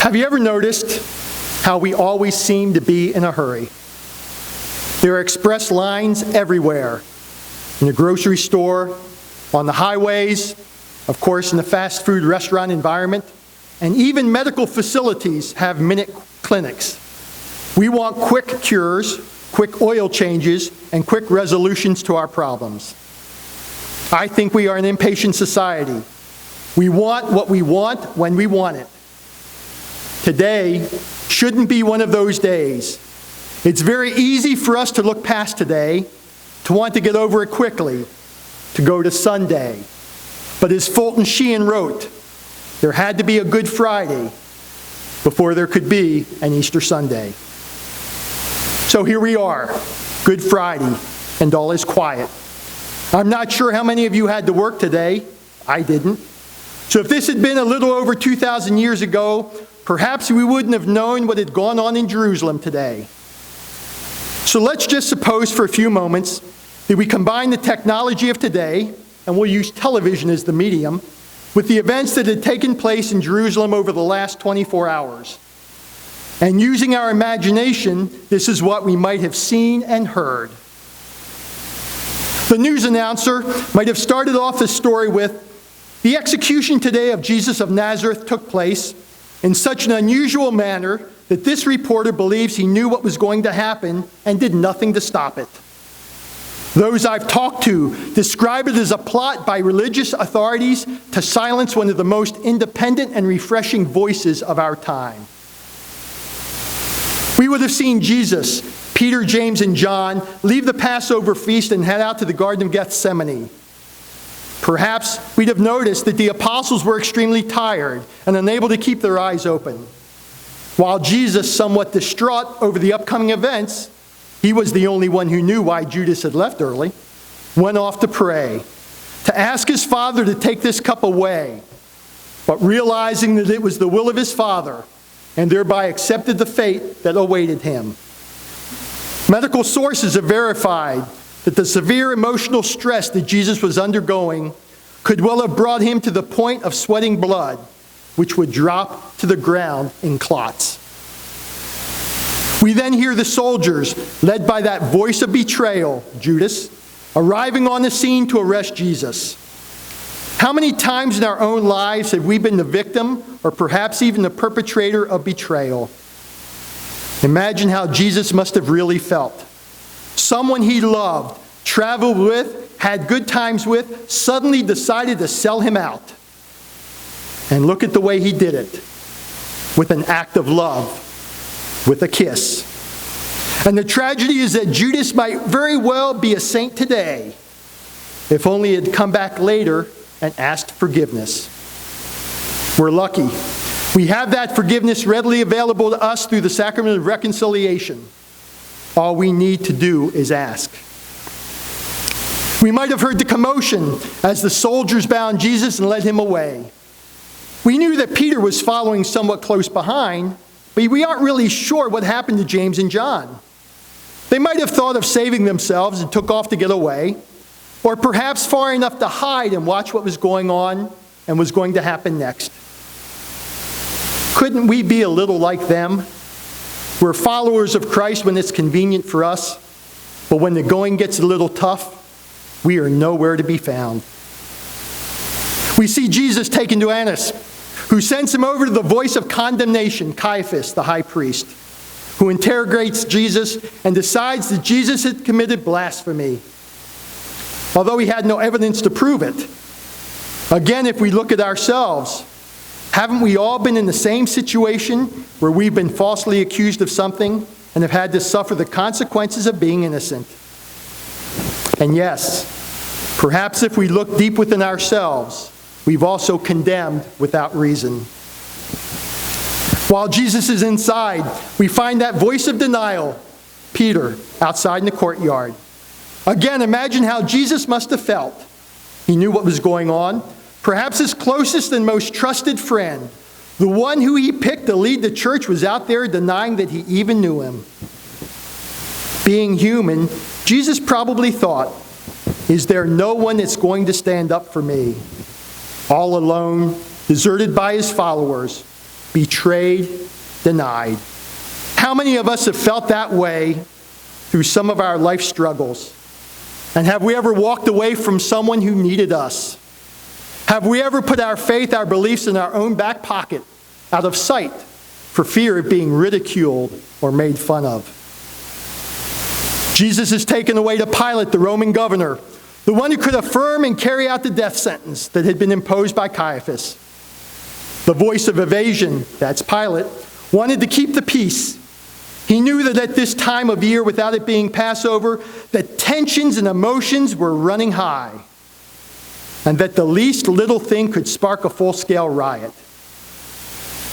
Have you ever noticed how we always seem to be in a hurry? There are express lines everywhere. In the grocery store, on the highways, of course in the fast food restaurant environment, and even medical facilities have minute clinics. We want quick cures, quick oil changes, and quick resolutions to our problems. I think we are an impatient society. We want what we want when we want it. Today shouldn't be one of those days. It's very easy for us to look past today, to want to get over it quickly, to go to Sunday. But as Fulton Sheen wrote, there had to be a Good Friday before there could be an Easter Sunday. So here we are, Good Friday, and all is quiet. I'm not sure how many of you had to work today. I didn't. So if this had been a little over 2,000 years ago, perhaps we wouldn't have known what had gone on in Jerusalem today. So let's just suppose for a few moments that we combine the technology of today, and we'll use television as the medium, with the events that had taken place in Jerusalem over the last 24 hours. And using our imagination, this is what we might have seen and heard. The news announcer might have started off the story with, "The execution today of Jesus of Nazareth took place in such an unusual manner that this reporter believes he knew what was going to happen and did nothing to stop it." Those I've talked to describe it as a plot by religious authorities to silence one of the most independent and refreshing voices of our time. We would have seen Jesus, Peter, James, and John leave the Passover feast and head out to the Garden of Gethsemane. Perhaps we'd have noticed that the apostles were extremely tired and unable to keep their eyes open. While Jesus, somewhat distraught over the upcoming events, he was the only one who knew why Judas had left early, went off to pray, to ask his Father to take this cup away, but realizing that it was the will of his Father, and thereby accepted the fate that awaited him. Medical sources have verified that the severe emotional stress that Jesus was undergoing could well have brought him to the point of sweating blood, which would drop to the ground in clots. We then hear the soldiers, led by that voice of betrayal, Judas, arriving on the scene to arrest Jesus. How many times in our own lives have we been the victim or perhaps even the perpetrator of betrayal? Imagine how Jesus must have really felt. Someone he loved, traveled with, had good times with, suddenly decided to sell him out. And look at the way he did it, with an act of love, with a kiss. And the tragedy is that Judas might very well be a saint today, if only he had come back later and asked forgiveness. We're lucky. We have that forgiveness readily available to us through the sacrament of reconciliation. All we need to do is ask. We might have heard the commotion as the soldiers bound Jesus and led him away. We knew that Peter was following somewhat close behind, but we aren't really sure what happened to James and John. They might have thought of saving themselves and took off to get away, or perhaps far enough to hide and watch what was going on and was going to happen next. Couldn't we be a little like them? We're followers of Christ when it's convenient for us, but when the going gets a little tough, we are nowhere to be found. We see Jesus taken to Annas, who sends him over to the voice of condemnation, Caiaphas, the high priest, who interrogates Jesus and decides that Jesus had committed blasphemy, although he had no evidence to prove it. Again, if we look at ourselves, haven't we all been in the same situation where we've been falsely accused of something and have had to suffer the consequences of being innocent? And yes, perhaps if we look deep within ourselves, we've also condemned without reason. While Jesus is inside, we find that voice of denial, Peter, outside in the courtyard. Again, imagine how Jesus must have felt. He knew what was going on. Perhaps his closest and most trusted friend, the one who he picked to lead the church, was out there denying that he even knew him. Being human, Jesus probably thought, is there no one that's going to stand up for me? All alone, deserted by his followers, betrayed, denied. How many of us have felt that way through some of our life struggles? And have we ever walked away from someone who needed us? Have we ever put our faith, our beliefs in our own back pocket, out of sight, for fear of being ridiculed or made fun of? Jesus is taken away to Pilate, the Roman governor, the one who could affirm and carry out the death sentence that had been imposed by Caiaphas. The voice of evasion, that's Pilate, wanted to keep the peace. He knew that at this time of year, without it being Passover, that tensions and emotions were running high, and that the least little thing could spark a full-scale riot.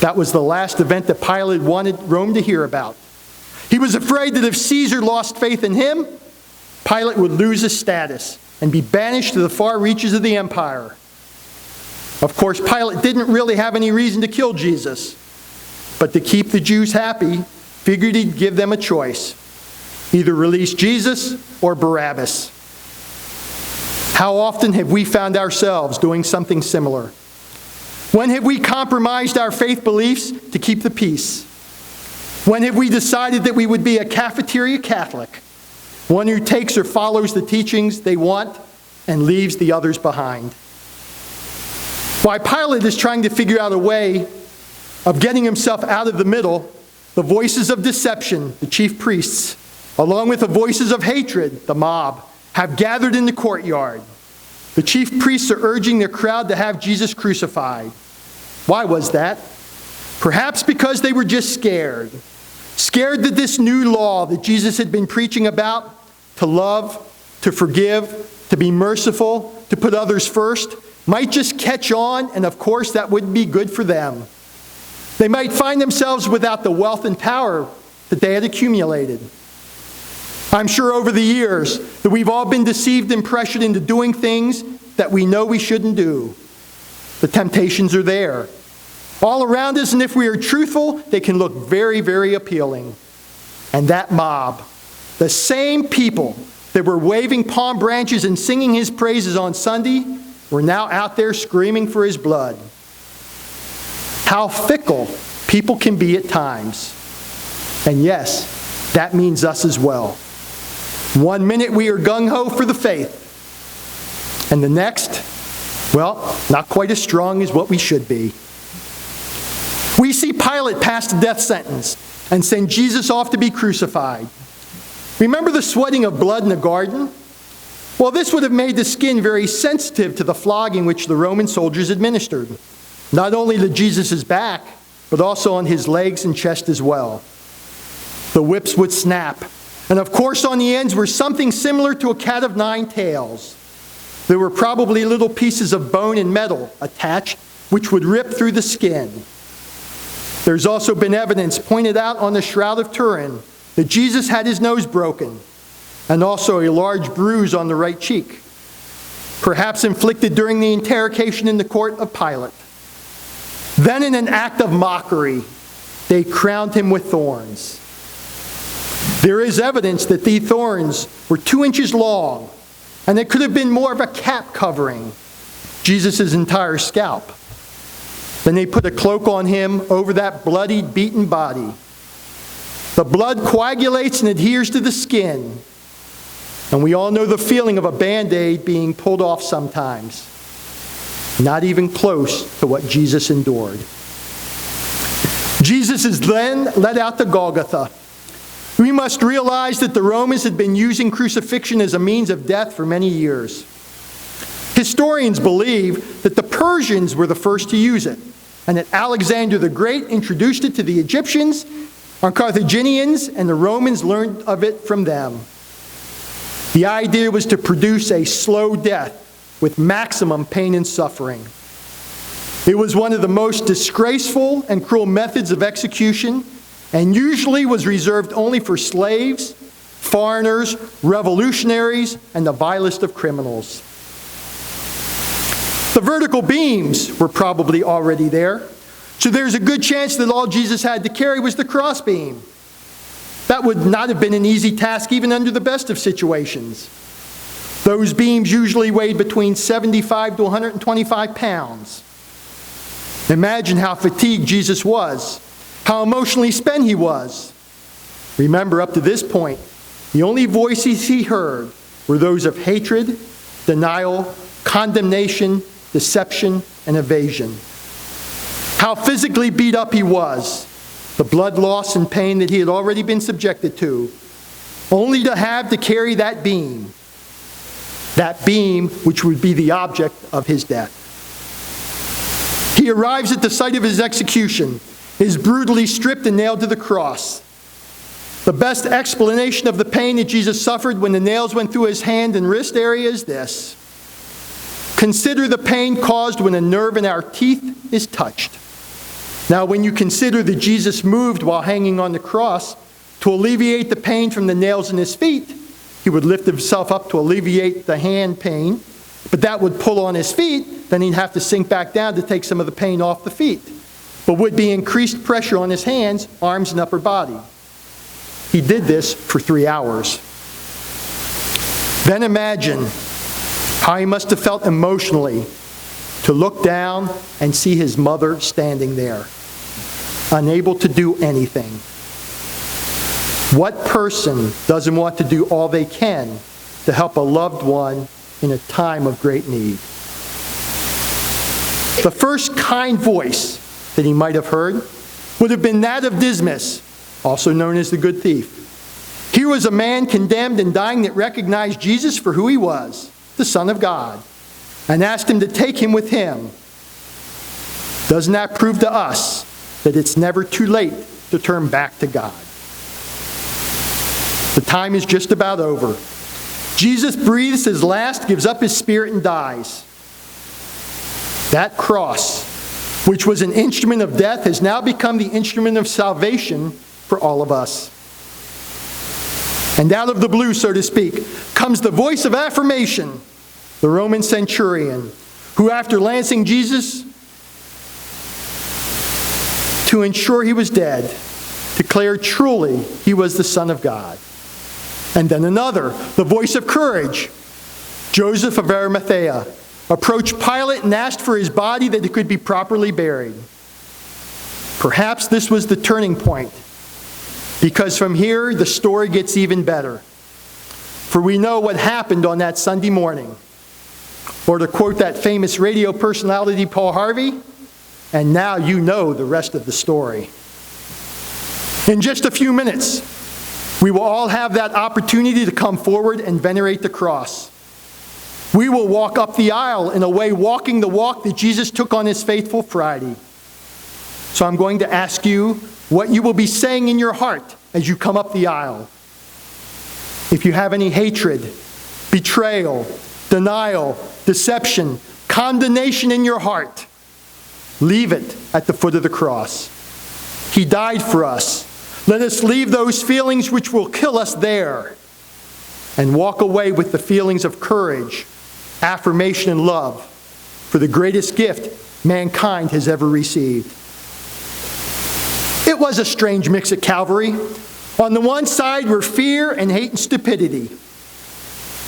That was the last event that Pilate wanted Rome to hear about. He was afraid that if Caesar lost faith in him, Pilate would lose his status and be banished to the far reaches of the empire. Of course, Pilate didn't really have any reason to kill Jesus, but to keep the Jews happy, figured he'd give them a choice. Either release Jesus or Barabbas. How often have we found ourselves doing something similar? When have we compromised our faith beliefs to keep the peace? When have we decided that we would be a cafeteria Catholic, one who takes or follows the teachings they want and leaves the others behind? While Pilate is trying to figure out a way of getting himself out of the middle, the voices of deception, the chief priests, along with the voices of hatred, the mob, have gathered in the courtyard. The chief priests are urging their crowd to have Jesus crucified. Why was that? Perhaps because they were just scared. Scared that this new law that Jesus had been preaching about, to love, to forgive, to be merciful, to put others first, might just catch on, and of course that wouldn't be good for them. They might find themselves without the wealth and power that they had accumulated. I'm sure over the years that we've all been deceived and pressured into doing things that we know we shouldn't do. The temptations are there, all around us, and if we are truthful, they can look very, very appealing. And that mob, the same people that were waving palm branches and singing his praises on Sunday, were now out there screaming for his blood. How fickle people can be at times. And yes, that means us as well. One minute we are gung-ho for the faith, and the next, well, not quite as strong as what we should be. We see Pilate pass the death sentence and send Jesus off to be crucified. Remember the sweating of blood in the garden? Well, this would have made the skin very sensitive to the flogging which the Roman soldiers administered, not only to Jesus' back, but also on his legs and chest as well. The whips would snap, and of course on the ends were something similar to a cat of nine tails. There were probably little pieces of bone and metal attached, which would rip through the skin. There's also been evidence pointed out on the Shroud of Turin that Jesus had his nose broken, and also a large bruise on the right cheek, perhaps inflicted during the interrogation in the court of Pilate. Then in an act of mockery, they crowned him with thorns. There is evidence that these thorns were 2 inches long, and it could have been more of a cap covering Jesus' entire scalp. Then they put a cloak on him over that bloodied, beaten body. The blood coagulates and adheres to the skin, and we all know the feeling of a Band-Aid being pulled off sometimes. Not even close to what Jesus endured. Jesus is then led out to Golgotha. We must realize that the Romans had been using crucifixion as a means of death for many years. Historians believe that the Persians were the first to use it, and that Alexander the Great introduced it to the Egyptians, our Carthaginians, and the Romans learned of it from them. The idea was to produce a slow death with maximum pain and suffering. It was one of the most disgraceful and cruel methods of execution, and usually was reserved only for slaves, foreigners, revolutionaries, and the vilest of criminals. The vertical beams were probably already there, so there's a good chance that all Jesus had to carry was the crossbeam. That would not have been an easy task even under the best of situations. Those beams usually weighed between 75 to 125 pounds. Imagine how fatigued Jesus was, how emotionally spent he was. Remember, up to this point, the only voices he heard were those of hatred, denial, condemnation, deception, and evasion. How physically beat up he was, the blood loss and pain that he had already been subjected to, only to have to carry that beam which would be the object of his death. He arrives at the site of his execution, is brutally stripped and nailed to the cross. The best explanation of the pain that Jesus suffered when the nails went through his hand and wrist area is this: consider the pain caused when a nerve in our teeth is touched. Now, when you consider that Jesus moved while hanging on the cross to alleviate the pain from the nails in his feet, he would lift himself up to alleviate the hand pain, but that would pull on his feet, then he'd have to sink back down to take some of the pain off the feet. But would be increased pressure on his hands, arms, and upper body. He did this for 3 hours. Then imagine how he must have felt emotionally to look down and see his mother standing there, unable to do anything. What person doesn't want to do all they can to help a loved one in a time of great need? The first kind voice that he might have heard would have been that of Dismas, also known as the good thief. Here was a man condemned and dying that recognized Jesus for who he was, the Son of God, and asked him to take him with him. Doesn't that prove to us that it's never too late to turn back to God? The time is just about over. Jesus breathes his last, gives up his spirit, and dies. That cross, which was an instrument of death, has now become the instrument of salvation for all of us. And out of the blue, so to speak, comes the voice of affirmation, the Roman centurion, who after lancing Jesus to ensure he was dead, declared truly he was the Son of God. And then another, the voice of courage, Joseph of Arimathea, approached Pilate and asked for his body that it could be properly buried. Perhaps this was the turning point, because from here the story gets even better. For we know what happened on that Sunday morning. Or to quote that famous radio personality Paul Harvey, and now you know the rest of the story. In just a few minutes, we will all have that opportunity to come forward and venerate the cross. We will walk up the aisle in a way walking the walk that Jesus took on his faithful Friday. So I'm going to ask you what you will be saying in your heart as you come up the aisle. If you have any hatred, betrayal, denial, deception, condemnation in your heart, leave it at the foot of the cross. He died for us. Let us leave those feelings which will kill us there and walk away with the feelings of courage, affirmation, and love for the greatest gift mankind has ever received. It was a strange mix at Calvary. On the one side were fear and hate and stupidity.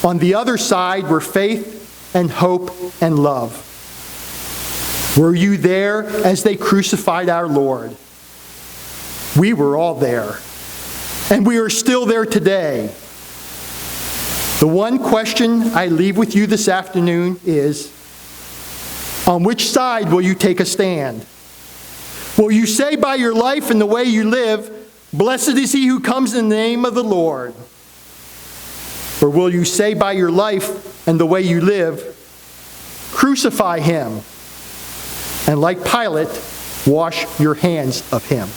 On the other side were faith and hope and love. Were you there as they crucified our Lord? We were all there. And we are still there today. The one question I leave with you this afternoon is, on which side will you take a stand? Will you say by your life and the way you live, "Blessed is he who comes in the name of the Lord"? Or will you say by your life and the way you live, "Crucify him," and like Pilate, wash your hands of him?